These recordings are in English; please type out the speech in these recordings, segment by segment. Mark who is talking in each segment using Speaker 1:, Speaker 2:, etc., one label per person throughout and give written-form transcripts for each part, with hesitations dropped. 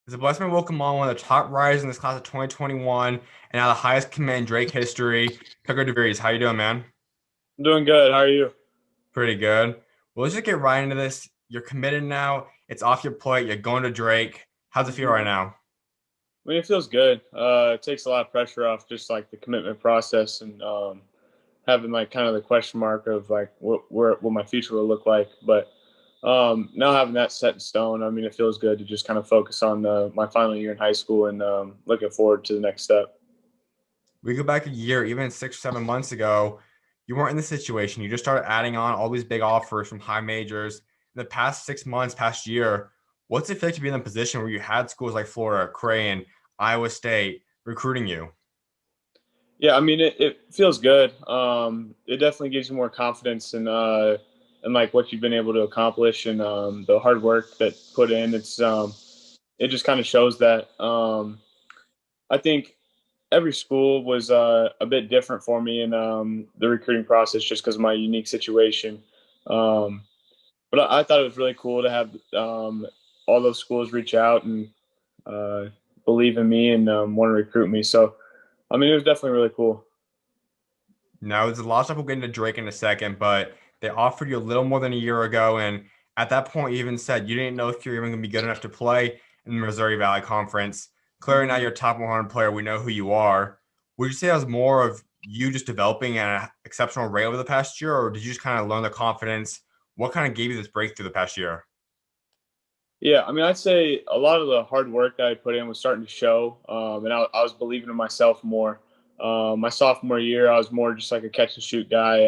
Speaker 1: It's a blessing to welcome on one of the top riders in this class of 2021 and now the highest commit in Drake history, Tucker DeVries. How you doing, man?
Speaker 2: I'm doing good. How are you?
Speaker 1: Pretty good. Well, let's just get right into this. You're committed now. It's off your plate. You're going to Drake. How's it feel right
Speaker 2: Mhm.
Speaker 1: now?
Speaker 2: I mean, it feels good. It takes a lot of pressure off just like the commitment process and having like kind of the question mark of like what my future will look like. But now having that set in stone, I mean, it feels good to just kind of focus on my final year in high school and looking forward to the next step.
Speaker 1: We go back a year, even 6 or 7 months ago, you weren't in this situation. You just started adding on all these big offers from high majors. In the past 6 months, past year, what's it feel like to be in a position where you had schools like Florida, Creighton, Iowa State recruiting you?
Speaker 2: Yeah, I mean, it feels good. It definitely gives you more confidence in like what you've been able to accomplish and the hard work that put in. It just kind of shows that. I think every school was a bit different for me in the recruiting process just because of my unique situation. Um, but I thought it was really cool to have all those schools reach out and uh, believe in me and want to recruit me. So, I mean, it was definitely really cool.
Speaker 1: No, there's a lot of stuff we'll get into Drake in a second, but they offered you a little more than a year ago. And at that point, you even said you didn't know if you were even going to be good enough to play in the Missouri Valley Conference. Clearly, now
Speaker 2: Mhm.
Speaker 1: you're a top 100 player. We know who you are. Would you say that was more of you just developing at an exceptional rate over the past year, or did you just kind of learn the confidence? What kind of gave you this breakthrough the past year?
Speaker 2: Yeah, I mean, I'd say a lot of the hard work that I put in was starting to show, and I was believing in myself more. My sophomore year, I was more just like a catch and shoot guy,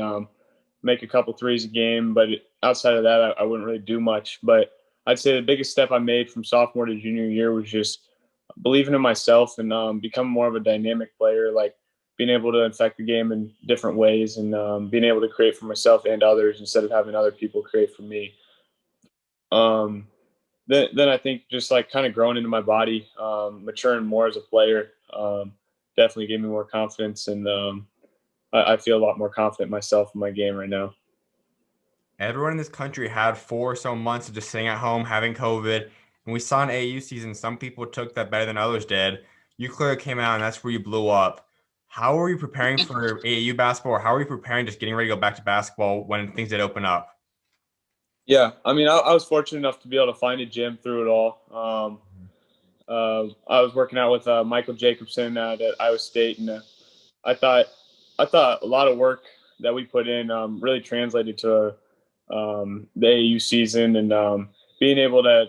Speaker 2: make a couple threes a game, but outside of that, I wouldn't really do much. But I'd say the biggest step I made from sophomore to junior year was just believing in myself and becoming more of a dynamic player, like being able to affect the game in different ways and being able to create for myself and others instead of having other people create for me. Um, then I think just like kind of growing into my body, maturing more as a player, definitely gave me more confidence, and I feel a lot more confident in myself in my game right now.
Speaker 1: Everyone in this country had 4 or so months of just sitting at home having COVID. And we saw in AAU season, some people took that better than others did. You clearly came out, and that's where you blew up. How are you preparing for AAU basketball, or how are you preparing just getting ready to go back to basketball when things did open up?
Speaker 2: Yeah, I mean, I was fortunate enough to be able to find a gym through it all. I was working out with Michael Jacobson at Iowa State, and I thought I thought a lot of work that we put in really translated to the AAU season and being able to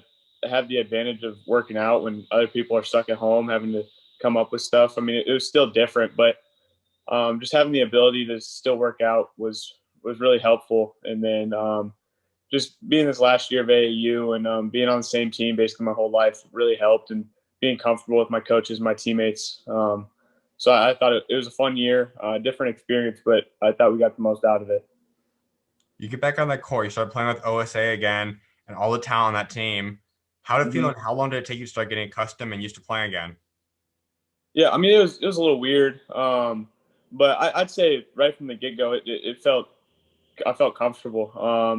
Speaker 2: have the advantage of working out when other people are stuck at home having to come up with stuff. I mean, it was still different, but just having the ability to still work out was really helpful. And then just being this last year of AAU and being on the same team basically my whole life really helped, and being comfortable with my coaches, my teammates. So I thought it was a fun year, different experience, but I thought we got the most out of it.
Speaker 1: You get back on that court, you start playing with OSA again, and all the talent on that team. How did it feel,
Speaker 2: Mm-hmm.
Speaker 1: and how long did it take you to start getting accustomed and used to playing again?
Speaker 2: Yeah, I mean it was a little weird, but I'd say right from the get go it felt I felt comfortable.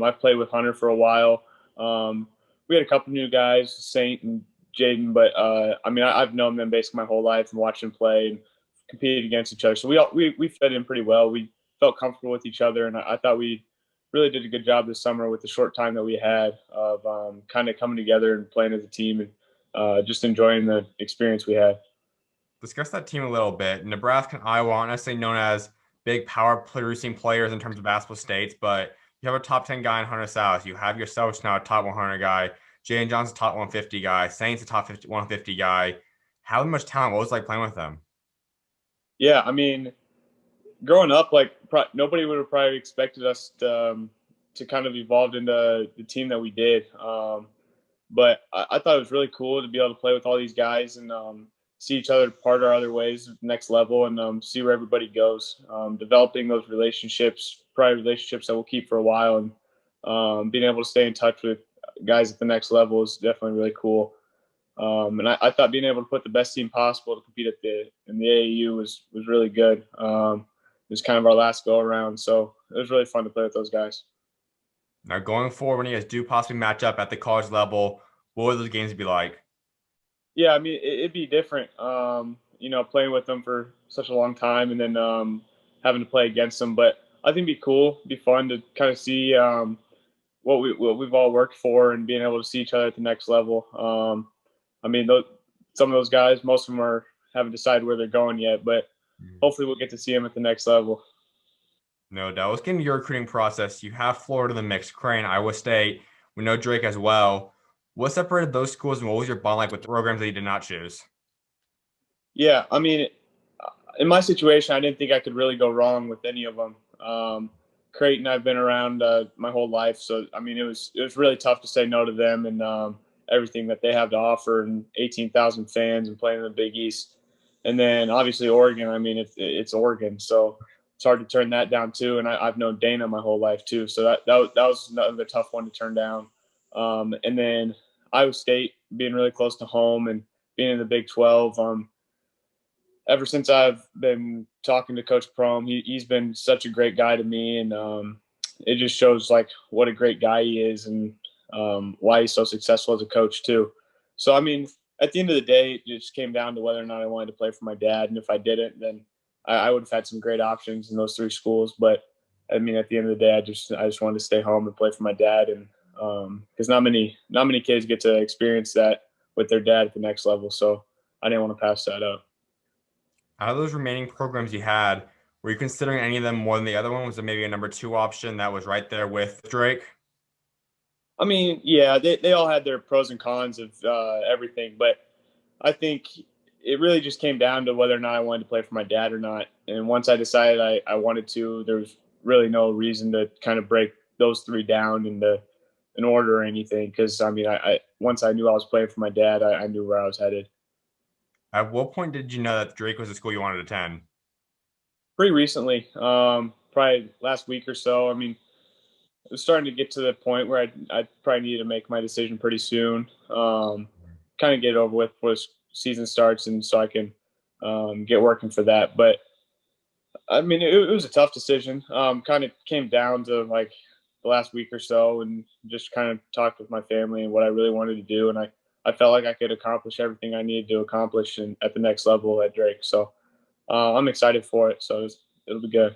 Speaker 2: I played with Hunter for a while. Um, we had a couple new guys, Saint and Jaden, but I mean I've known them basically my whole life and watched them play and compete against each other. So we fit in pretty well. We felt comfortable with each other, and I thought we really did a good job this summer with the short time that we had of kind of coming together and playing as a team and just enjoying the experience we had.
Speaker 1: Discuss that team a little bit. Nebraska and Iowa aren't necessarily known as big power producing players in terms of basketball states, but you have a top 10 guy in Hunter South. You have yourself now a top 100 guy. Jalen Johnson's a top 150 guy. Saint's a top 50, 150 guy. How much talent? What was it like playing with them?
Speaker 2: Yeah, I mean, growing up, like nobody would have probably expected us to kind of evolve into the team that we did. But I thought it was really cool to be able to play with all these guys and see each other part our other ways, next level, and see where everybody goes. Developing those relationships, probably relationships that we'll keep for a while, and being able to stay in touch with guys at the next level is definitely really cool. And I thought being able to put the best team possible to compete at the in the AAU was really good. It was kind of our last go around, so it was really fun to play with those guys.
Speaker 1: Now, going forward, when you guys do possibly match up at the college level, what would those games be like?
Speaker 2: Yeah, I mean, it'd be different, playing with them for such a long time and then having to play against them. But I think it'd be cool, it'd be fun to kind of see what we've all worked for and being able to see each other at the next level. I mean, some of those guys, most of them haven't decided where they're going yet, but hopefully we'll get to see them at the next level.
Speaker 1: No doubt. Let's get into your recruiting process. You have Florida in the mix, Crane, Iowa State. We know Drake as well. What separated those schools, and what was your bond like with the programs that you did not choose?
Speaker 2: Yeah, I mean, in my situation, I didn't think I could really go wrong with any of them. Creighton, I've been around my whole life, so I mean, it was really tough to say no to them and everything that they have to offer, and 18,000 fans and playing in the Big East. And then obviously Oregon. I mean, it's Oregon, so it's hard to turn that down too. And I've known Dana my whole life too, so that was another tough one to turn down. And then Iowa State being really close to home and being in the Big 12. Ever since I've been talking to Coach Prom, he's been such a great guy to me, and it just shows like what a great guy he is and why he's so successful as a coach too. So I mean, at the end of the day, it just came down to whether or not I wanted to play for my dad, and if I didn't, then I would have had some great options in those three schools. But I mean, at the end of the day, I just wanted to stay home and play for my dad, and because not many kids get to experience that with their dad at the next level, so I didn't want to pass that up.
Speaker 1: Out of those remaining programs you had, were you considering any of them more than the other one? Was there maybe a number two option that was right there with Drake?
Speaker 2: I mean, yeah, they all had their pros and cons of everything, but I think it really just came down to whether or not I wanted to play for my dad or not. And once I decided I wanted to, there was really no reason to kind of break those three down into an order or anything. Because I mean, I once I knew I was playing for my dad, I knew where I was headed.
Speaker 1: At what point did you know that Drake was the school you wanted to attend?
Speaker 2: Pretty recently, probably last week or so. I mean, it was starting to get to the point where I probably needed to make my decision pretty soon. Kind of get it over with before the season starts, and so I can get working for that. But I mean, it was a tough decision. Kind of came down to like the last week or so, and just kind of talked with my family and what I really wanted to do, and I felt like I could accomplish everything I needed to accomplish at the next level at Drake. So I'm excited for it. So it'll be good.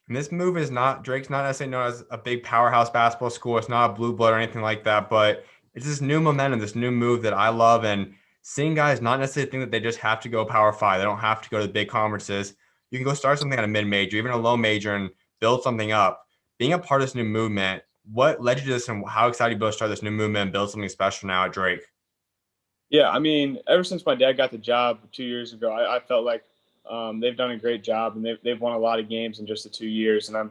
Speaker 1: And this move is not Drake's not necessarily known as a big powerhouse basketball school. It's not a blue blood or anything like that, but it's this new momentum, this new move that I love. And seeing guys not necessarily think that they just have to go Power Five. They don't have to go to the big conferences. You can go start something at a mid major, even a low major, and build something up. Being a part of this new movement, what led you to this, and how excited you both start this new movement and build something special now at Drake?
Speaker 2: Yeah, I mean, ever since my dad got the job 2 years ago, I felt like they've done a great job and they've won a lot of games in just the 2 years, and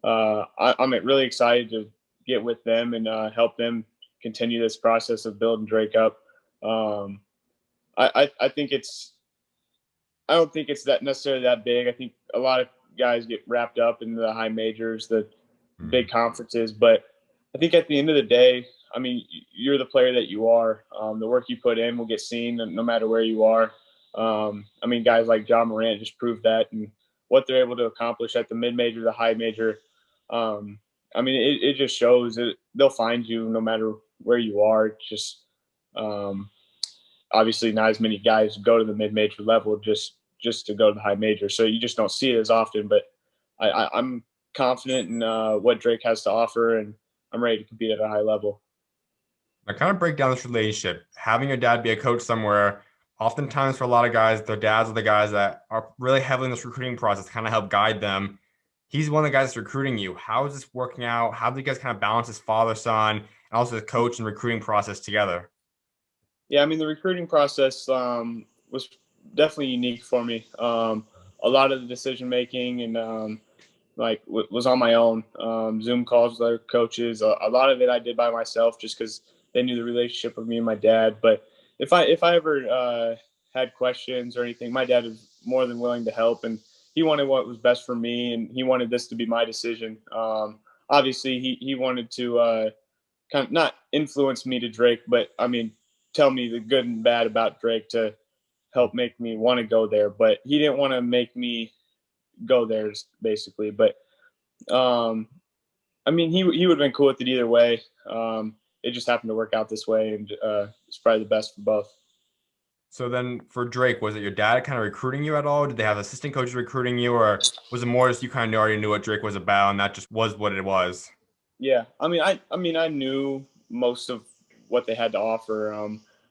Speaker 2: I'm really excited to get with them and help them continue this process of building Drake up. Um, I think I don't think it's that necessarily that big. I think a lot of guys get wrapped up in the high majors, the big conferences, but I think at the end of the day, I mean, you're the player that you are. The work you put in will get seen no matter where you are. I mean, guys like John Morant just proved that, and what they're able to accomplish at the mid major, the high major. Um, I mean, it just shows that they'll find you no matter where you are. It's just um, obviously not as many guys go to the mid major level just to go to the high major, so you just don't see it as often. But I'm confident in what Drake has to offer, and I'm ready to compete at a high level.
Speaker 1: I kind of break down this relationship. Having your dad be a coach somewhere, oftentimes for a lot of guys, their dads are the guys that are really heavily in this recruiting process, kind of help guide them. He's one of the guys that's recruiting you. How is this working out? How do you guys kind of balance this father son and also the coach and recruiting process together?
Speaker 2: Yeah, I mean the recruiting process was definitely unique for me. A lot of the decision making and was on my own. Zoom calls with other coaches. A lot of it I did by myself just because they knew the relationship with me and my dad. But if I ever had questions or anything, my dad was more than willing to help, and he wanted what was best for me, and he wanted this to be my decision. Obviously, he wanted to kind of not influence me to Drake, but I mean, tell me the good and bad about Drake to help make me want to go there. But he didn't want to make me go there basically. But um, I mean, he would have been cool with it either way. It just happened to work out this way, and it's probably the best for both.
Speaker 1: So then for Drake, was it your dad kind of recruiting you at all? Did they have assistant coaches recruiting you, or was it more just you kind of already knew what Drake was about and that just was what it was?
Speaker 2: Yeah, I knew most of what they had to offer.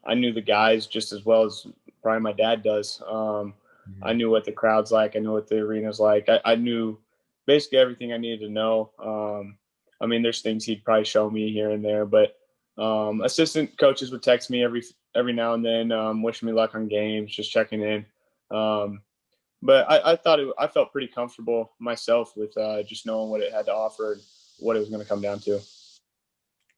Speaker 2: I knew the guys just as well as probably my dad does. I
Speaker 1: Mhm.
Speaker 2: knew what the crowd's like. I knew what the arena's like. I knew basically everything I needed to know. There's things he'd probably show me here and there, but assistant coaches would text me every now and then, wishing me luck on games, just checking in. Um, but I felt pretty comfortable myself with just knowing what it had to offer and what it was going to come down to.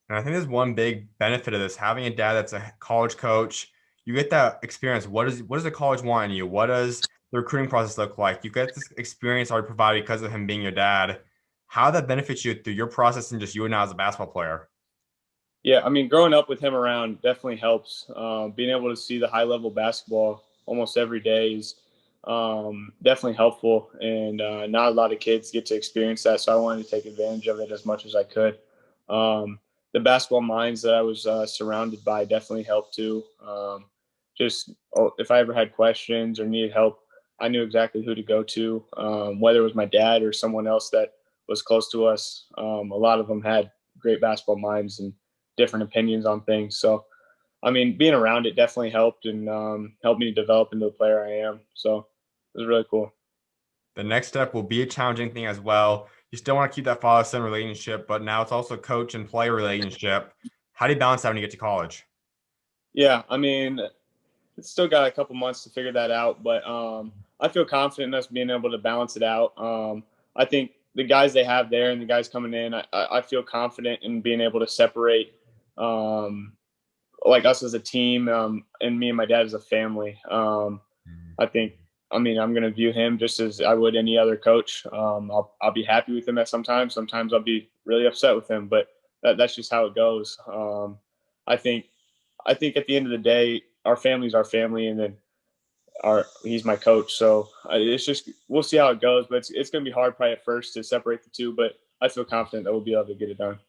Speaker 1: And I think there's one big benefit of this, having a dad that's a college coach. You get that experience. What does the college want in you? What does the recruiting process look like? You get this experience already provided because of him being your dad. How that benefits you through your process and just you and now as a basketball player.
Speaker 2: Yeah, growing up with him around definitely helps. Being able to see the high level basketball almost every day is definitely helpful, and not a lot of kids get to experience that. So I wanted to take advantage of it as much as I could. The basketball minds that I was surrounded by definitely helped too. If I ever had questions or needed help, I knew exactly who to go to, whether it was my dad or someone else that was close to us. A lot of them had great basketball minds and different opinions on things. So, being around it definitely helped and helped me develop into the player I am. So it was really cool.
Speaker 1: The next step will be a challenging thing as well. You still want to keep that father-son relationship, but now it's also coach and player relationship. How do you balance that when you get to college?
Speaker 2: Yeah, it's still got a couple months to figure that out, but I feel confident in us being able to balance it out. I think the guys they have there and the guys coming in, I feel confident in being able to separate um, like us as a team and me and my dad as a family. I think, I'm going to view him just as I would any other coach. I'll be happy with him at sometimes. Sometimes I'll be really upset with him, but that's just how it goes. I think, I think at the end of the day, our family's our family, and then he's my coach. So it's just we'll see how it goes, but it's going to be hard probably at first to separate the two. But I feel confident that we'll be able to get it done.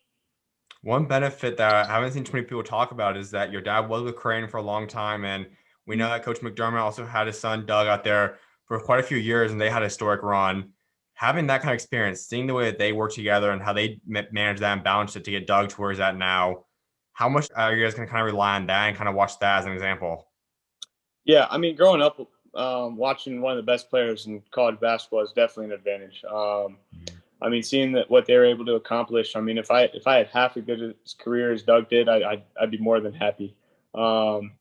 Speaker 1: One benefit that I haven't seen too many people talk about is that your dad was with Crane for a long time, and we know that Coach McDermott also had his son Doug out there for quite a few years, and they had a historic run. Having that kind of experience, seeing the way that they work together and how they manage that and balance it to get Doug to where he's at now, how much are you guys going to kind of rely on that and kind of watch that as an example?
Speaker 2: Yeah, growing up, watching one of the best players in college basketball is definitely an advantage. Seeing that what they were able to accomplish. If I had half as good a career as Doug did, I'd be more than happy. Um,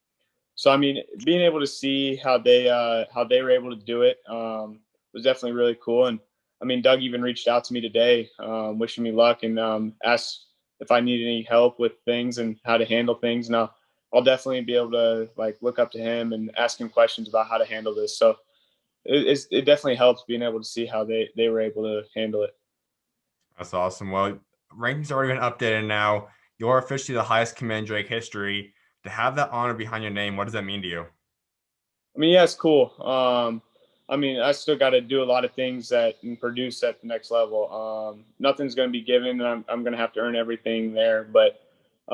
Speaker 2: Being able to see how they were able to do it was definitely really cool. And Doug even reached out to me today, wishing me luck and asked if I need any help with things and how to handle things. And I'll definitely be able to like look up to him and ask him questions about how to handle this. So it definitely helps being able to see how they were able to handle it.
Speaker 1: That's awesome. Well, rankings already been updated now. You're officially the highest commit in Drake history. To have that honor behind your name, what does that mean to you?
Speaker 2: Yeah, it's cool. I still got to do a lot of things that and produce at the next level. Nothing's going to be given, and I'm going to have to earn everything there. But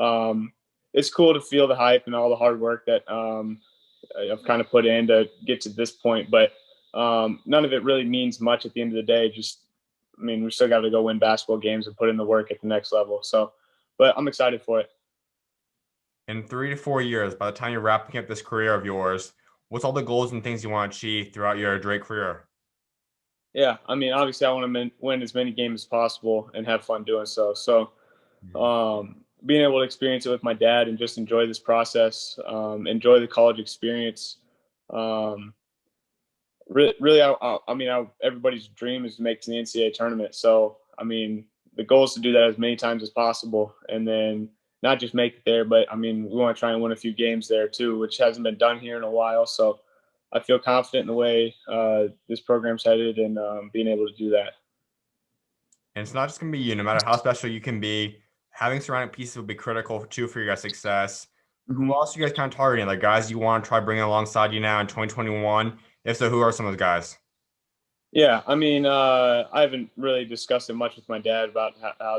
Speaker 2: um, it's cool to feel the hype and all the hard work that I've kind of put in to get to this point. But none of it really means much at the end of the day. We still got to go win basketball games and put in the work at the next level. So, but I'm excited for it.
Speaker 1: In 3 to 4 years, by the time you're wrapping up this career of yours, what's all the goals and things you want to achieve throughout your Drake career?
Speaker 2: Yeah, obviously, I want to win as many games as possible and have fun doing so. So, being able to experience it with my dad and just enjoy this process, enjoy the college experience. Um, really, everybody's dream is to make it to the NCAA tournament. So, the goal is to do that as many times as possible, and then not just make it there, but we want to try and win a few games there too, which hasn't been done here in a while. So, I feel confident in the way this program's headed and being able to do that.
Speaker 1: And it's not just going to be you, no matter how special you can be, having surrounding pieces will be critical too for your guys' success. Who
Speaker 2: Mhm.
Speaker 1: else are you guys kind of targeting? Like guys you want to try bringing alongside you now in 2021? If so, who are some of those guys?
Speaker 2: Yeah, I haven't really discussed it much with my dad about how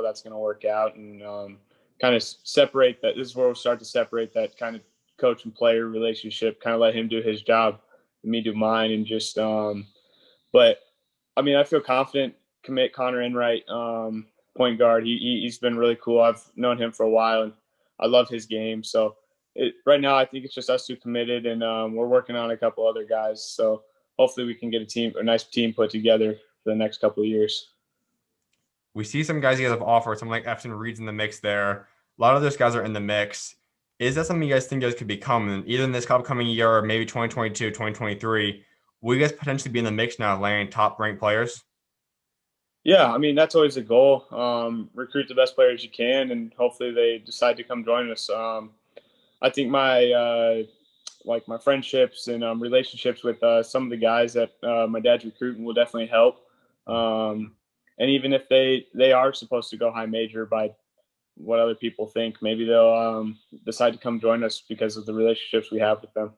Speaker 2: that's going to work out, and kind of separate that. This is where we'll start to separate that kind of coach and player relationship, kind of let him do his job and me do mine. And just, but I mean, I feel confident commit Connor Enright, point guard. He's been really cool. I've known him for a while and I love his game. So right now, I think it's just us two committed, and we're working on a couple other guys. So hopefully we can get a nice team put together for the next couple of years.
Speaker 1: We see some guys you guys have offered, something like Efton Reed's in the mix there. A lot of those guys are in the mix. Is that something you guys think you guys could become either in this upcoming year or maybe 2022, 2023? Will you guys potentially be in the mix now, landing top ranked players?
Speaker 2: Yeah, I mean that's always the goal. Recruit the best players you can, and hopefully they decide to come join us. I think my friendships and relationships with some of the guys that my dad's recruiting will definitely help. And even if they are supposed to go high major by what other people think, maybe they'll decide to come join us because of the relationships we have with them.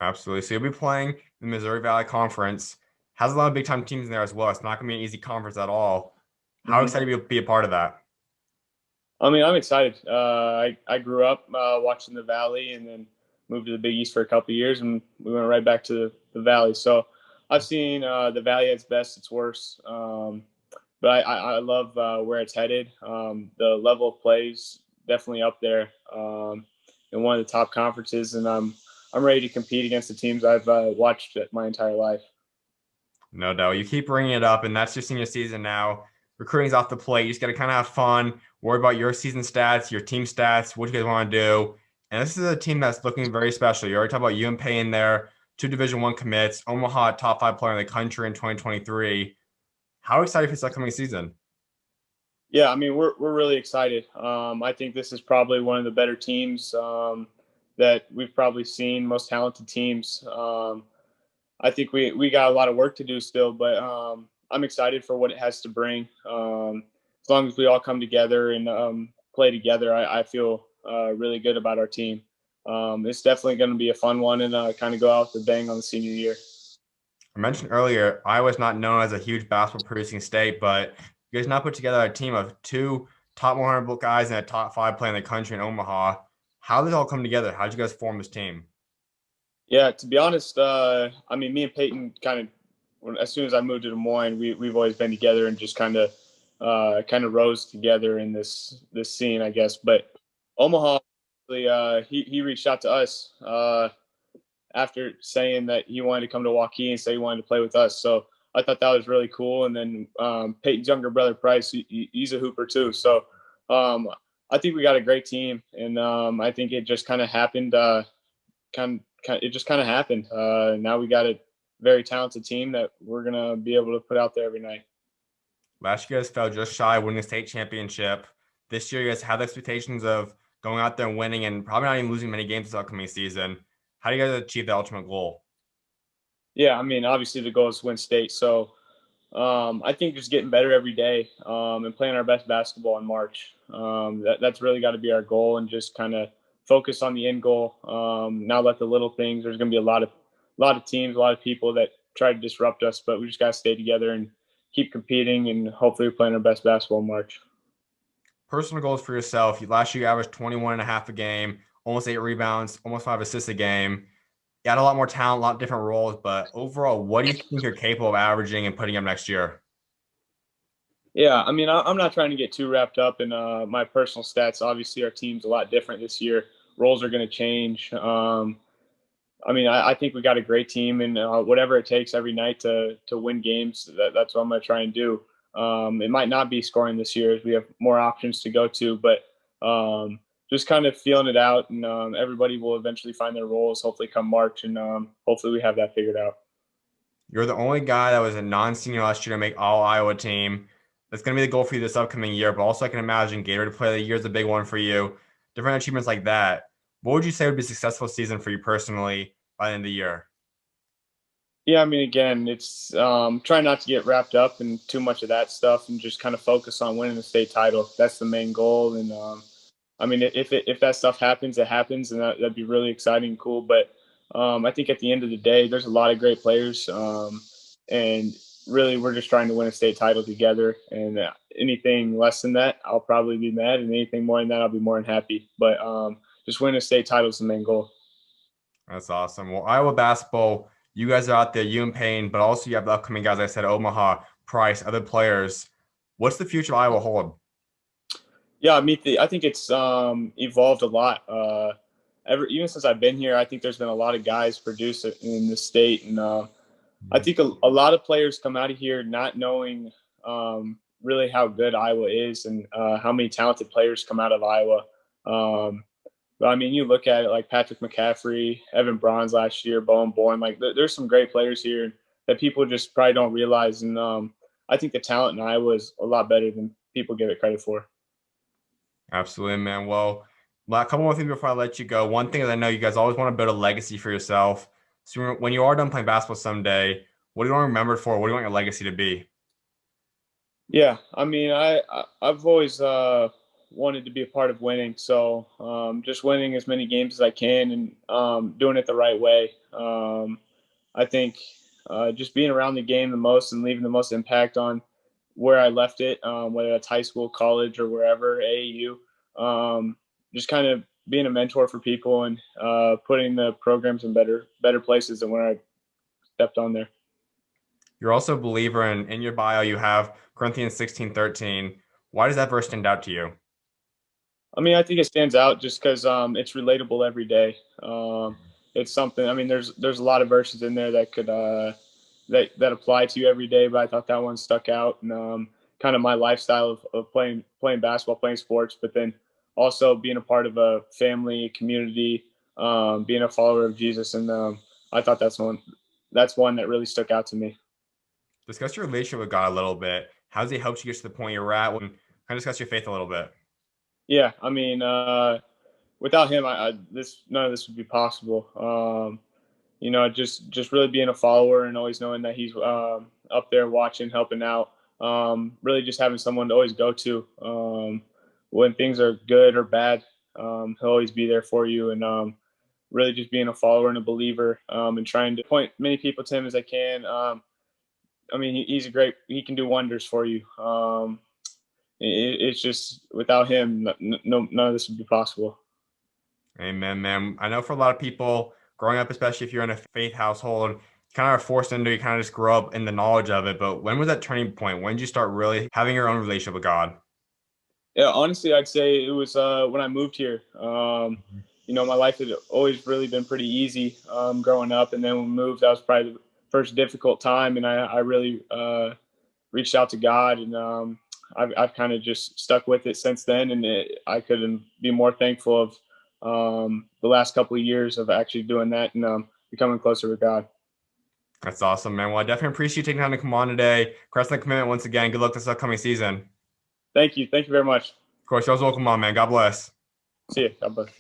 Speaker 1: Absolutely. So you'll be playing the Missouri Valley Conference. Has a lot of big time teams in there as well. It's not going to be an easy conference at all. How
Speaker 2: Mm-hmm.
Speaker 1: excited to be a part of that?
Speaker 2: I mean, I'm excited. I grew up watching the Valley, and then moved to the Big East for a couple of years, and we went right back to the Valley. So I've seen the Valley at its best, its worst. But I love where it's headed. The level of plays definitely up there in one of the top conferences, and I'm ready to compete against the teams I've watched my entire life.
Speaker 1: No doubt. You keep bringing it up, and that's your senior season now. Recruiting's off the plate. You just got to kind of have fun, worry about your season stats, your team stats, what you guys want to do. And this is a team that's looking very special. You already talked about you and Payton there, two Division I commits, Omaha top five player in the country in 2023. How excited for this upcoming season?
Speaker 2: Yeah, I mean we're really excited. I think this is probably one of the better teams that we've probably seen, most talented teams. I think we got a lot of work to do still, but I'm excited for what it has to bring. As long as we all come together and play together, I feel really good about our team. It's definitely going to be a fun one, and kind of go out with a bang on the senior year.
Speaker 1: I mentioned earlier, Iowa's not known as a huge basketball producing state, but you guys now put together a team of two top 100 guys and a top five player in the country in Omaha. How did it all come together? How did you guys form this team?
Speaker 2: Yeah, to be honest, I mean, me and Peyton kind of, as soon as I moved to Des Moines, we've always been together and just kind of rose together in this scene, I guess. But Omaha, he reached out to us after saying that he wanted to come to Waukee and say he wanted to play with us. So I thought that was really cool. And then Peyton's younger brother Pryce, he's a hooper too. So um, I think we got a great team, and I think it just kind of happened. It just kind of happened. Now we got a very talented team that we're gonna be able to put out there every night.
Speaker 1: Last year, you guys fell just shy of winning the state championship. This year, you guys have expectations of going out there and winning and probably not even losing many games this upcoming season. How do you guys achieve the ultimate goal?
Speaker 2: Yeah, I mean, obviously the goal is to win state. So I think just getting better every day and playing our best basketball in March. That's really got to be our goal, and just kind of focus on the end goal. Not let the little things. There's going to be a lot of teams, a lot of people that try to disrupt us, but we just got to stay together and keep competing, and hopefully we're playing our best basketball in March.
Speaker 1: Personal goals for yourself. Last year, you averaged 21 and a half a game, almost 8 rebounds, almost 5 assists a game. You had a lot more talent, a lot of different roles, but overall, what do you think you're capable of averaging and putting up next year?
Speaker 2: Yeah, I mean, I'm not trying to get too wrapped up in my personal stats. Obviously, our team's a lot different this year. Roles are going to change. I mean, I think we got a great team, and whatever it takes every night to win games, that's what I'm going to try and do. It might not be scoring this year as we have more options to go to, but just kind of feeling it out, and everybody will eventually find their roles. Hopefully, come March, and hopefully we have that figured out.
Speaker 1: You're the only guy that was a non-senior last year to make all Iowa team. That's going to be the goal for you this upcoming year, but also I can imagine Gatorade Player of the Year is a big one for you. Different achievements like that. What would you say would be a successful season for you personally by the end of the year?
Speaker 2: Yeah, I mean, again, it's trying not to get wrapped up in too much of that stuff, and just kind of focus on winning the state title. That's the main goal. And I mean, if that stuff happens, it happens, and that'd be really exciting and cool. But I think at the end of the day, there's a lot of great players, and really, we're just trying to win a state title together. And anything less than that, I'll probably be mad, and anything more than that, I'll be more than happy. But just winning a state title is the main goal.
Speaker 1: That's awesome. Well, Iowa basketball, you guys are out there, you and Payne, but also you have the upcoming guys, like I said, Omaha, Pryce, other players. What's the future of Iowa hold?
Speaker 2: Yeah, I think it's evolved a lot. Even since I've been here, I think there's been a lot of guys produce in the state, and I think a lot of players come out of here not knowing really how good Iowa is and how many talented players come out of Iowa. But I mean, you look at it like Patrick McCaffrey, Evan Bronze last year, Bowen Bourne. Like there's some great players here that people just probably don't realize. And I think the talent in Iowa is a lot better than people give it credit for.
Speaker 1: Absolutely, man. Well, a couple more things before I let you go. One thing is I know you guys always want to build a legacy for yourself. So when you are done playing basketball someday, what do you want to remember for? What do you want your legacy to be?
Speaker 2: Yeah, I mean, I've always wanted to be a part of winning. So just winning as many games as I can and doing it the right way. I think just being around the game the most and leaving the most impact on where I left it, whether that's high school, college, or wherever, AAU. Just kind of being a mentor for people and putting the programs in better places than where I stepped on there.
Speaker 1: You're also a believer in your bio, you have Corinthians 16:13. Why does that verse stand out to you?
Speaker 2: I mean, I think it stands out just because it's relatable every day. It's something. I mean, there's a lot of verses in there that could that apply to you every day, but I thought that one stuck out and kind of my lifestyle of playing basketball, playing sports, but then also being a part of a family, community, being a follower of Jesus, and I thought that's one that really stuck out to me.
Speaker 1: Discuss your relationship with God a little bit. How has he helped you get to the point you're at? Kind of discuss your faith a little bit.
Speaker 2: Yeah, I mean, without him, this none of this would be possible. Just really being a follower and always knowing that he's up there watching, helping out. Really just having someone to always go to when things are good or bad. He'll always be there for you, and really just being a follower and a believer and trying to point many people to him as I can. I mean, he can do wonders for you. It's just without him, none of this would be possible.
Speaker 1: Amen, man. I know for a lot of people growing up, especially if you're in a faith household, you kind of are forced into, you kind of just grow up in the knowledge of it. But when was that turning point? When did you start really having your own relationship with God?
Speaker 2: Yeah, honestly, I'd say it was when I moved here. My life had always really been pretty easy growing up, and then when we moved, that was probably the first difficult time, and I really reached out to God, and I've kind of just stuck with it since then, and I couldn't be more thankful of the last couple of years of actually doing that and becoming closer with God.
Speaker 1: That's awesome, man. Well, I definitely appreciate you taking time to come on today. Congrats on the commitment once again. Good luck this upcoming season.
Speaker 2: Thank you very much.
Speaker 1: Of course, you're always welcome on, man. God bless.
Speaker 2: See you. God bless.